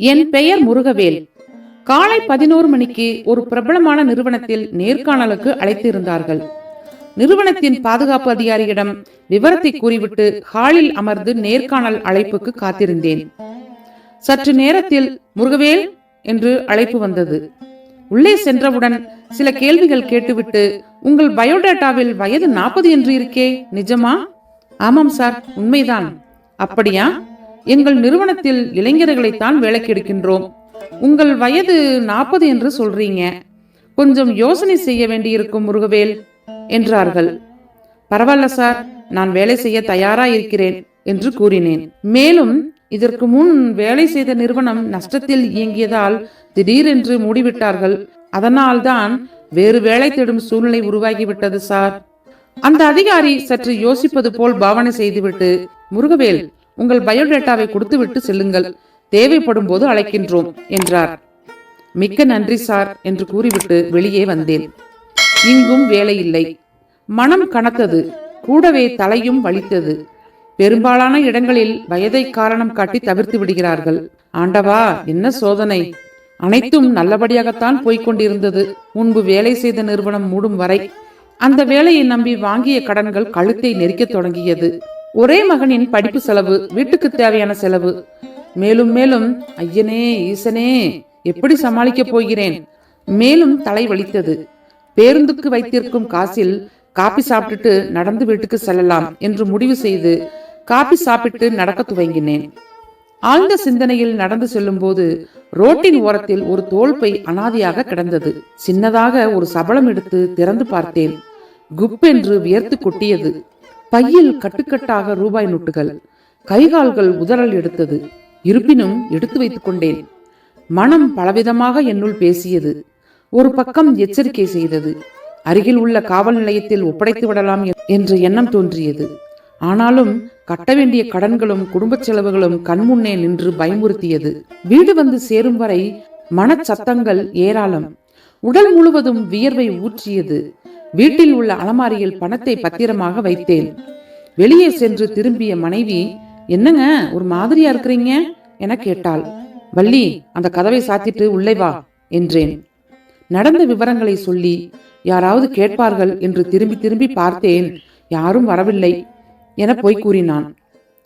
என் பெயர் முருகவேல். காலை 11 மணிக்கு ஒரு பிரபலமான நிறுவனத்தில் நேர்காணலுக்கு அழைத்து இருந்தார்கள். நிறுவனத்தின் பாதுகாப்பு அதிகாரியிடம் விவரத்தை கூறிவிட்டு ஹாலில் அமர்ந்து நேர்காணல் அழைப்புக்கு காத்திருந்தேன். சற்று நேரத்தில் முருகவேல் என்று அழைப்பு வந்தது. உள்ளே சென்றவுடன் சில கேள்விகள் கேட்டுவிட்டு, உங்கள் பயோடேட்டாவில் வயது 40 என்று இருக்கே, நிஜமா? ஆமாம் சார், உண்மைதான். அப்படியா? எங்கள் நிறுவனத்தில் இளைஞர்களைத்தான் வேலைக்கு எடுக்கின்றோம். உங்கள் வயது 40 என்று சொல்றீங்க, கொஞ்சம் யோசனை செய்ய வேண்டியிருக்கும் முருகவேல் என்றார்கள். பரவாயில்ல சார், நான் வேலை செய்ய தயாரா இருக்கிறேன் என்று கூறினேன். மேலும் இதற்கு முன் வேலை செய்த நிறுவனம் நஷ்டத்தில் இயங்கியதால் திடீரென்று மூடிவிட்டார்கள். அதனால்தான் வேறு வேலை தேடும் சூழ்நிலை உருவாகிவிட்டது சார். அந்த அதிகாரி சற்று யோசிப்பது போல் பாவனை செய்துவிட்டு, முருகவேல், உங்கள் பயோடேட்டாவை கொடுத்துவிட்டு செல்லுங்கள், தேவைப்படும் போது அழைக்கின்றோம் என்றார். மிக்க நன்றி சார் என்று கூறிவிட்டு வெளியே வந்தேன். இங்கும் வேலை இல்லை. மனம் கனத்தது, கூடவே தலையும் வலித்தது. பெரும்பாலான இடங்களில் வயதை காரணம் காட்டி தவிர்த்து விடுகிறார்கள். ஆண்டவா, என்ன சோதனை! அனைத்தும் நல்லபடியாகத்தான் போய்கொண்டிருந்தது. முன்பு வேலை செய்த நிறுவனம் மூடும் வரை அந்த வேலையை நம்பி வாங்கிய கடன்கள் கழுத்தை நெரிக்க தொடங்கியது. ஒரே மகனின் படிப்பு செலவு, வீட்டுக்கு தேவையான செலவு, மேலும் மேலும் ஐயனே ஈசனே, எப்படி சமாளிக்கப் போகிறேன்? மேலும் தலை வலித்தது. பேருந்துக்கு வைத்திருக்கும் காசில் காபி சாப்பிட்டுட்டு நடந்து வீட்டுக்கு செல்லலாம் என்று முடிவு செய்து காபி சாப்பிட்டு நடக்க துவங்கினேன். ஆழ்ந்த சிந்தனையில் நடந்து செல்லும் போது ரோட்டின் ஓரத்தில் ஒரு தோல்பை அனாதையாக கிடந்தது. சின்னதாக ஒரு சபலம் எடுத்து திறந்து பார்த்தேன். குப்பென்று வியர்த்து கொட்டியது. பையில் கட்டுக்கட்டாக ரூபாய் நோட்டுகள். கைகால்கள் உதறல் எடுத்தது. இருப்பினும் எடுத்து வைத்துக் கொண்டேன். மனம் பலவிதமாக என்னுள் பேசியது. ஒரு பக்கம் எச்சரிக்கை செய்தது. அருகில் உள்ள காவல் நிலையத்தில் ஒப்படைத்து விடலாம் என்ற எண்ணம் தோன்றியது. ஆனாலும் கட்ட வேண்டிய கடன்களும் குடும்ப செலவுகளும் கண்முன்னே நின்று பயமுறுத்தியது. வீடு வந்து சேரும் வரை மனச்சத்தங்கள் ஏராளம். உடல் முழுவதும் வியர்வை ஊற்றியது. வீட்டில் உள்ள அலமாரியில் பணத்தை பத்திரமாக வைத்தேன். வெளியே சென்று திரும்பிய மனைவி, என்னங்க ஒரு மாதிரியா இருக்கிறீங்க என கேட்டாள். வள்ளி, அந்த கதவை சாத்திட்டு உள்ளே வா என்றேன். நடந்த விவரங்களை சொல்லி யாராவது கேட்பார்கள் என்று திரும்பி திரும்பி பார்த்தேன். யாரும் வரவில்லை என போய் கூறினான்.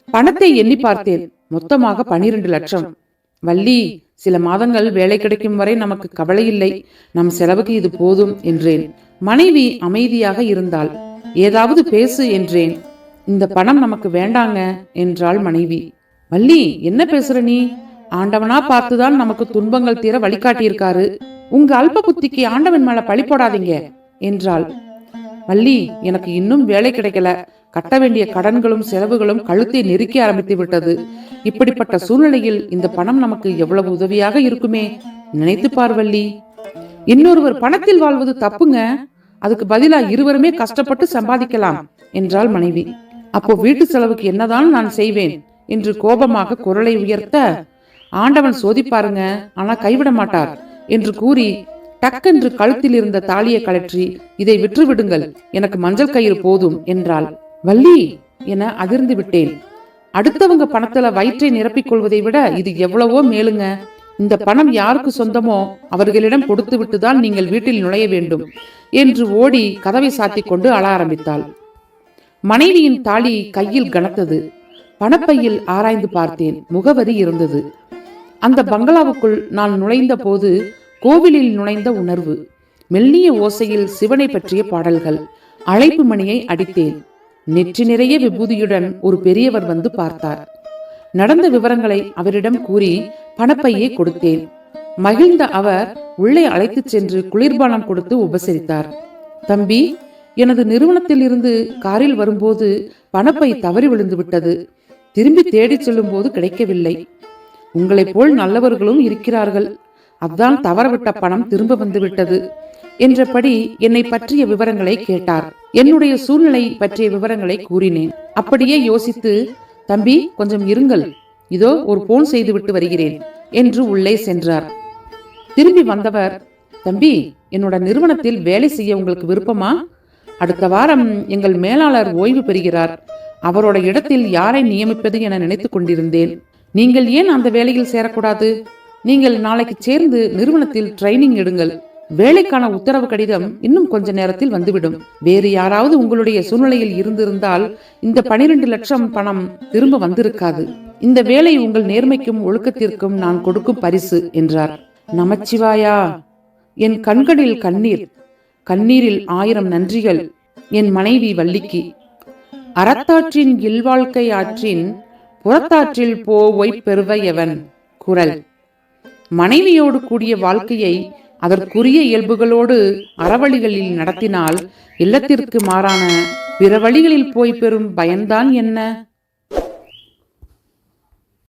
பணத்தை எண்ணி பார்த்தேன். மொத்தமாக 12 லட்சம். வள்ளி, சில மாதங்கள் வேலை கிடைக்கும் வரை நமக்கு கவலை இல்லை, நம் செலவுக்கு இது போதும் என்றேன். மனைவி அமைதியாக இருந்தாள். ஏதாவது பேசு என்றேன். இந்த பணம் நமக்கு வேண்டாங்க என்றாள் மனைவி. வள்ளி, என்ன பேசுற நீ? ஆண்டவனா பார்த்துதான் நமக்கு துன்பங்கள் தீர வழிகாட்டியிருக்காரு. உங்க அல்ப புத்திக்கு ஆண்டவன் மேல பழி போடாதீங்க என்றாள். வள்ளி, எனக்கு இன்னும் வேலை கிடைக்கல. கட்ட வேண்டிய கடன்களும் செலவுகளும் கழுத்தை நெருக்கி ஆரம்பித்து விட்டது. இப்படிப்பட்ட சூழ்நிலையில் இந்த பணம் நமக்கு எவ்வளவு உதவியாக இருக்குமே, நினைத்து பார் வள்ளி. இன்னொருவர் பணத்தில் வாழ்வது தப்புங்க. அதுக்கு பதிலா இருவருமே கஷ்டப்பட்டு சம்பாதிக்கலாம் என்றாள் மனைவி. அப்போ வீட்டு செலவுக்கு என்னதான் நான் செய்வேன் என்று கோபமாக குரலை உயர்த்த, ஆண்டவன் சோதிப்பாருங்க, ஆனா கைவிட மாட்டார் என்று கூறி டக்கென்று கழுத்தில் இருந்த தாலியை கழற்றி, இதை விற்றுவிடுங்கள், எனக்கு மஞ்சள் கயிறு போதும் என்றாள். வள்ளி என அதிர்ந்து விட்டேன். அடுத்தவங்க பணத்துல வயிற்றை நிரப்பிக் கொள்வதை விட இது எவ்வளவோ மேலுங்க. இந்த பணம் யாருக்கு சொந்தமோ அவர்களிடம் கொடுத்து விட்டுதான் நீங்கள் வீட்டில் நுழைய வேண்டும் என்று ஓடி கதவை சாத்தி கொண்டு அழ ஆரம்பித்தாள். மனைவியின் தாலி கையில் கனத்தது. பணப்பையில் ஆராய்ந்து பார்த்தேன். முகவரி இருந்தது. அந்த பங்களாவுக்குள் நான் நுழைந்த போது கோவிலில் நுழைந்த உணர்வு. மெல்லிய ஓசையில் சிவனை பற்றிய பாடல்கள். அழைப்பு மணியை அடித்தேன். நெற்றி நிறைய விபூதியுடன் ஒரு பெரியவர் வந்து பார்த்தார். நடந்த விவரங்களை அவரிடம் கூறி பணப்பையை கொடுத்தேன். மகிழ்ந்த அவர் உள்ளே அழைத்து சென்று குளிர்பானம் கொடுத்து உபசரித்தார். தம்பி, எனது நிறுவனத்தில் இருந்து காரில் வரும்போது பணப்பை தவறி விழுந்து விட்டது. திரும்பி தேடி செல்லும் போது கிடைக்கவில்லை. உங்களைப் போல் நல்லவர்களும் இருக்கிறார்கள். அதான் தவறவிட்ட பணம் திரும்ப வந்து விட்டது என்றபடி என்னை பற்றிய விவரங்களை கேட்டார். என்னுடைய சூழ்நிலை பற்றிய விவரங்களை கூறினேன். அப்படியே யோசித்து, தம்பி கொஞ்சம் இருங்கள், இதோ ஒரு போன் செய்துவிட்டு வருகிறேன் என்று உள்ளே சென்றார். திரும்பி வந்தவர், தம்பி, என்னோட நிறுவனத்தில் வேலை செய்ய உங்களுக்கு விருப்பமா? அடுத்த வாரம் எங்கள் மேலாளர் ஓய்வு பெறுகிறார். அவரோட இடத்தில் யாரை நியமிப்பது என நினைத்துக் கொண்டிருந்தேன். நீங்கள் ஏன் அந்த வேலையில் சேரக்கூடாது? நீங்கள் நாளைக்கு சேர்ந்து நிறுவனத்தில் ட்ரைனிங் எடுங்கள். வேலைக்கான உத்தரவு கடிதம் இன்னும் கொஞ்ச நேரத்தில் வந்துவிடும். வேறு யாராவது உங்களுடைய சூழ்நிலையில் இருந்திருந்தால் இந்த 12 லட்சம் பணம் திரும்ப வந்திருக்காது. இந்த வேலை உங்கள் நேர்மைக்கும் ஒழுக்கத்திற்கும் நான் கொடுக்கும் பரிசு என்றார். நமச்சிவாயா! என் கண்களில் கண்ணீர், கண்ணீரில் 1000 நன்றிகள். என் மனைவி வள்ளிக்கு. அறத்தாற்றின் இல்வாழ்க்கை ஆற்றின் புறத்தாற்றில் போய் பெறுவையவன். குரல். மனைவியோடு கூடிய வாழ்க்கையை அதற்குரிய இயல்புகளோடு அறவழிகளில் நடத்தினால் இல்லத்திற்கு மாறான பிற வழிகளில் போய் பெறும் பயன்தான் என்ன?